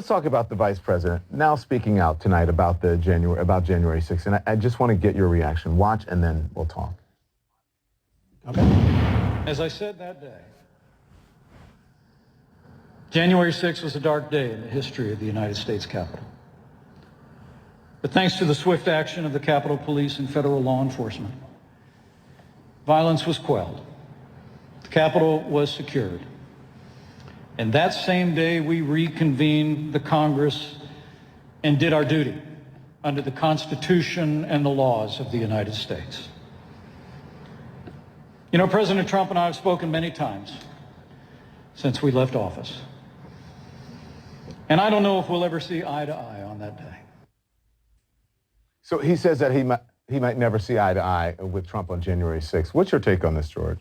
talk about the vice president now speaking out tonight about January 6th, and I just want to get your reaction. Watch, and then we'll talk. Okay. As I said that day, January 6th was a dark day in the history of the United States Capitol. But thanks to the swift action of the Capitol Police and federal law enforcement, violence was quelled. The Capitol was secured. And that same day, we reconvened the Congress and did our duty under the Constitution and the laws of the United States. You know, President Trump and I have spoken many times since we left office. And I don't know if we'll ever see eye to eye on that day. So he says that he might never see eye to eye with Trump on January 6th. What's your take on this, George?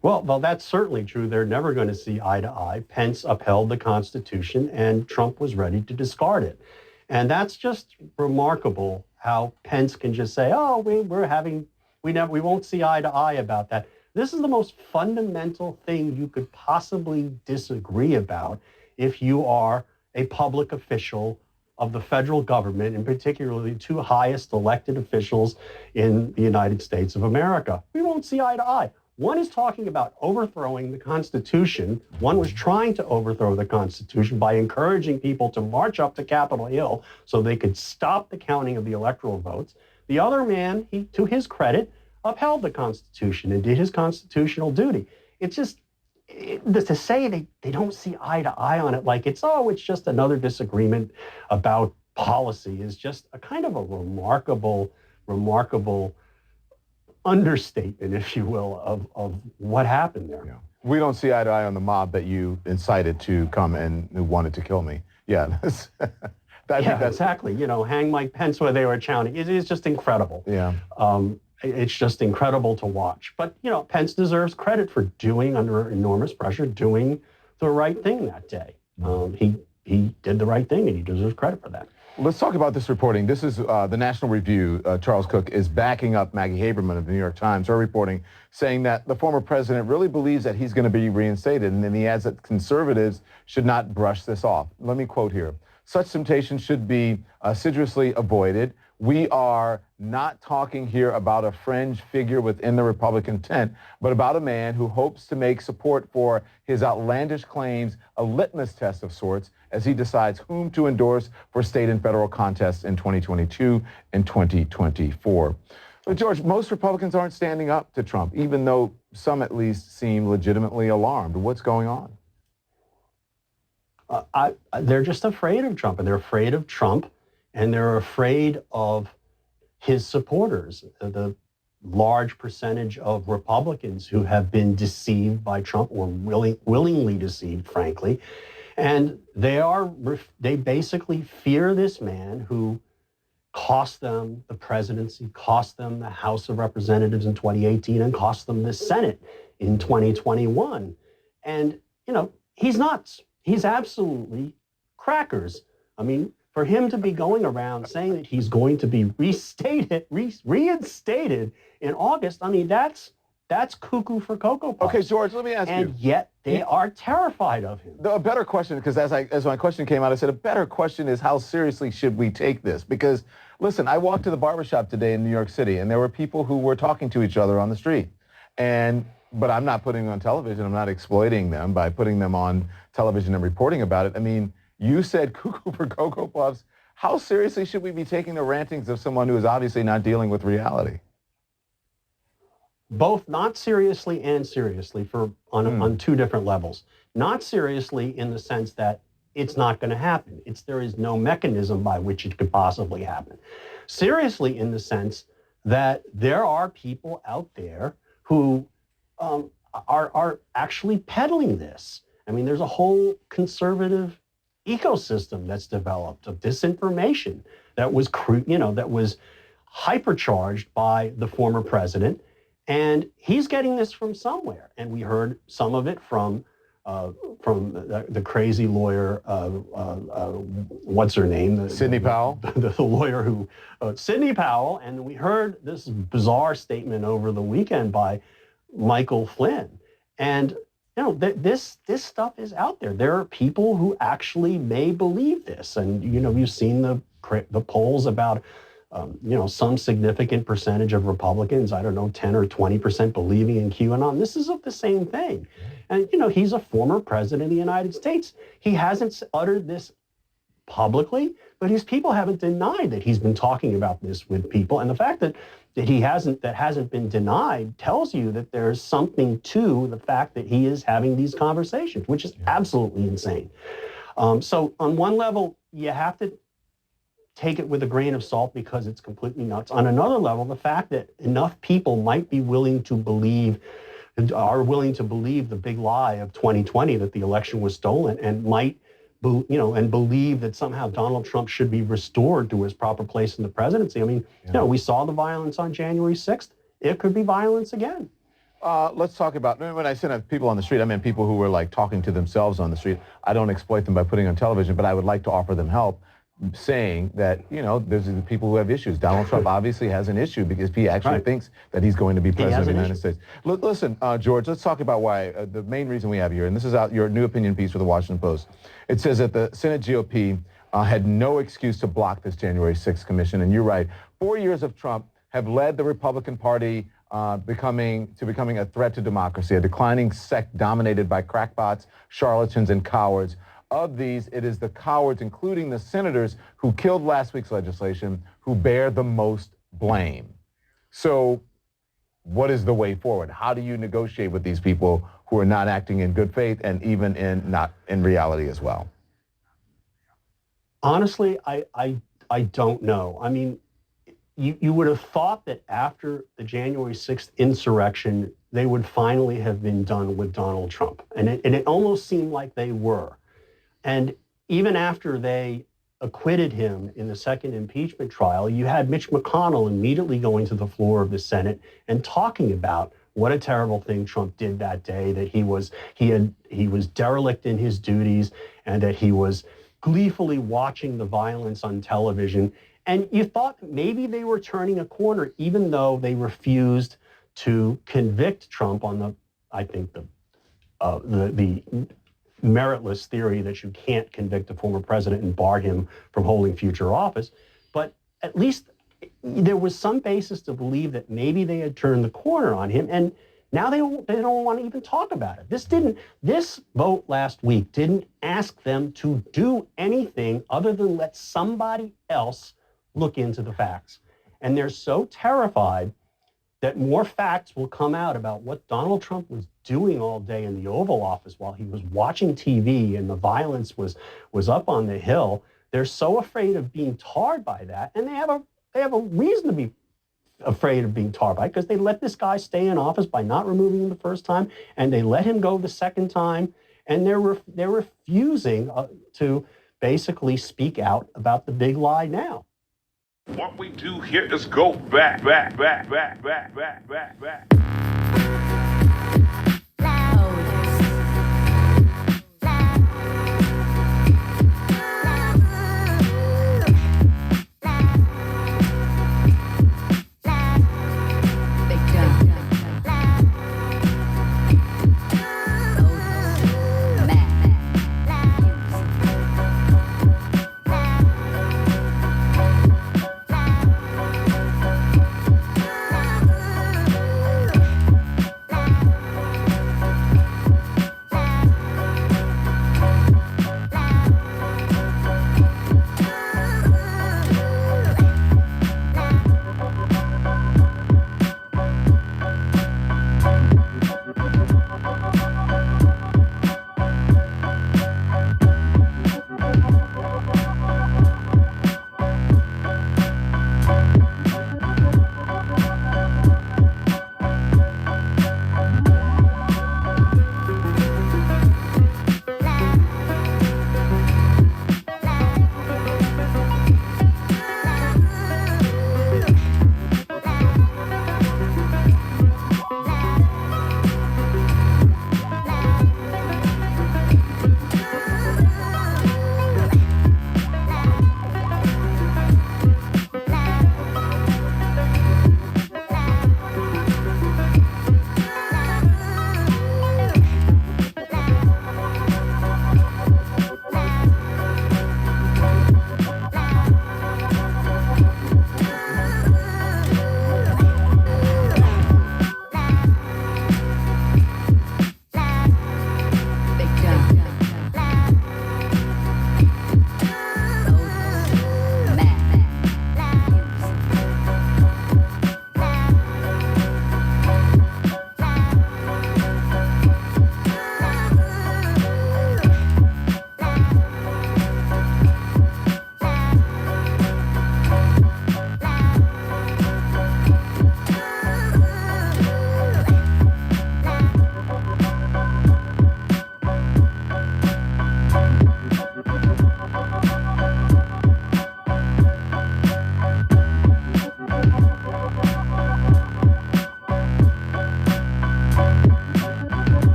Well, that's certainly true. They're never going to see eye to eye. Pence upheld the Constitution, and Trump was ready to discard it. And that's just remarkable how Pence can just say, "Oh, we won't see eye to eye about that." This is the most fundamental thing you could possibly disagree about if you are a public official of the federal government, and particularly two highest elected officials in the United States of America. We won't see eye to eye. One is talking about overthrowing the Constitution. One was trying to overthrow the Constitution by encouraging people to march up to Capitol Hill so they could stop the counting of the electoral votes. The other man, to his credit, upheld the Constitution and did his constitutional duty. It's just, to say they don't see eye to eye on it like it's just another disagreement about policy is just a kind of a remarkable understatement, if you will, of what happened there. Yeah. We don't see eye to eye on the mob that you incited to come and who wanted to kill me. Yeah. That's exactly. You know, hang Mike Pence where they were chanting. It is just incredible. Yeah. It's just incredible to watch. But, you know, Pence deserves credit for doing, under enormous pressure, doing the right thing that day. He did the right thing, and he deserves credit for that. Let's talk about this reporting. This is the National Review. Charles Cook is backing up Maggie Haberman of the New York Times, her reporting, saying that the former president really believes that he's going to be reinstated. And then he adds that conservatives should not brush this off. Let me quote here. Such temptation should be assiduously avoided. We are not talking here about a fringe figure within the Republican tent, but about a man who hopes to make support for his outlandish claims a litmus test of sorts as he decides whom to endorse for state and federal contests in 2022 and 2024. But George, most Republicans aren't standing up to Trump, even though some at least seem legitimately alarmed. What's going on? They're just afraid of Trump, and they're afraid of Trump, and they're afraid of his supporters, the large percentage of Republicans who have been deceived by Trump, or willingly deceived, frankly. And they basically fear this man who cost them the presidency, cost them the House of Representatives in 2018, and cost them the Senate in 2021. And, you know, he's nuts. He's absolutely crackers. I mean, for him to be going around saying that he's going to be reinstated in August, I mean, that's cuckoo for Cocoa Puffs. Okay, George, let me ask you. And yet they are terrified of him. A better question, because as my question came out, I said a better question is how seriously should we take this? Because, listen, I walked to the barbershop today in New York City, and there were people who were talking to each other on the street. But I'm not putting them on television. I'm not exploiting them by putting them on television and reporting about it. I mean, you said cuckoo for Cocoa Puffs. How seriously should we be taking the rantings of someone who is obviously not dealing with reality? Both not seriously and seriously on two different levels. Not seriously in the sense that it's not going to happen. There is no mechanism by which it could possibly happen. Seriously in the sense that there are people out there who are actually peddling this. I mean, there's a whole conservative ecosystem that's developed of disinformation that was hypercharged by the former president, and he's getting this from somewhere. And we heard some of it from the crazy lawyer, what's her name? Sidney Powell. The lawyer who, Sidney Powell, and we heard this bizarre statement over the weekend by Michael Flynn. And this stuff is out there. There are people who actually may believe this, and you've seen the polls about some significant percentage of Republicans, I don't know, 10 or 20% believing in QAnon. This is the same thing, and he's a former president of the United States. He hasn't uttered this publicly, but his people haven't denied that he's been talking about this with people, and the fact that hasn't been denied tells you that there's something to the fact that he is having these conversations, which is absolutely insane. So on one level, you have to take it with a grain of salt because it's completely nuts. On another level, the fact that enough people might be willing to believe the big lie of 2020 that the election was stolen, and might believe that somehow Donald Trump should be restored to his proper place in the presidency. I mean, we saw the violence on January 6th. It could be violence again. Let's talk about, when I say people on the street, I mean people who were like talking to themselves on the street. I don't exploit them by putting on television, but I would like to offer them help, saying that, there's the people who have issues. Donald Trump obviously has an issue because he actually thinks that he's going to be president of the United States. Listen, George, let's talk about why, the main reason we have you here, and this is your new opinion piece for the Washington Post. It says that the Senate GOP had no excuse to block this January 6th commission, and you're right. 4 years of Trump have led the Republican Party becoming a threat to democracy, a declining sect dominated by crackpots, charlatans, and cowards. Of these, it is the cowards, including the senators who killed last week's legislation, who bear the most blame. So what is the way forward? How do you negotiate with these people who are not acting in good faith and even not in reality as well? Honestly, I don't know. I mean, you would have thought that after the January 6th insurrection, they would finally have been done with Donald Trump. And it almost seemed like they were. And even after they acquitted him in the second impeachment trial, you had Mitch McConnell immediately going to the floor of the Senate and talking about what a terrible thing Trump did that day, that he was derelict in his duties, and that he was gleefully watching the violence on television. And you thought maybe they were turning a corner, even though they refused to convict Trump on the meritless theory that you can't convict a former president and bar him from holding future office. But at least there was some basis to believe that maybe they had turned the corner on him, and now they don't want to even talk about it. This vote last week didn't ask them to do anything other than let somebody else look into the facts. And they're so terrified that more facts will come out about what Donald Trump was doing all day in the Oval Office while he was watching TV and the violence was up on the Hill. They're so afraid of being tarred by that, and they have a reason to be afraid of being tarred by it, because they let this guy stay in office by not removing him the first time, and they let him go the second time, and they're refusing to basically speak out about the big lie now. What we do here is go back.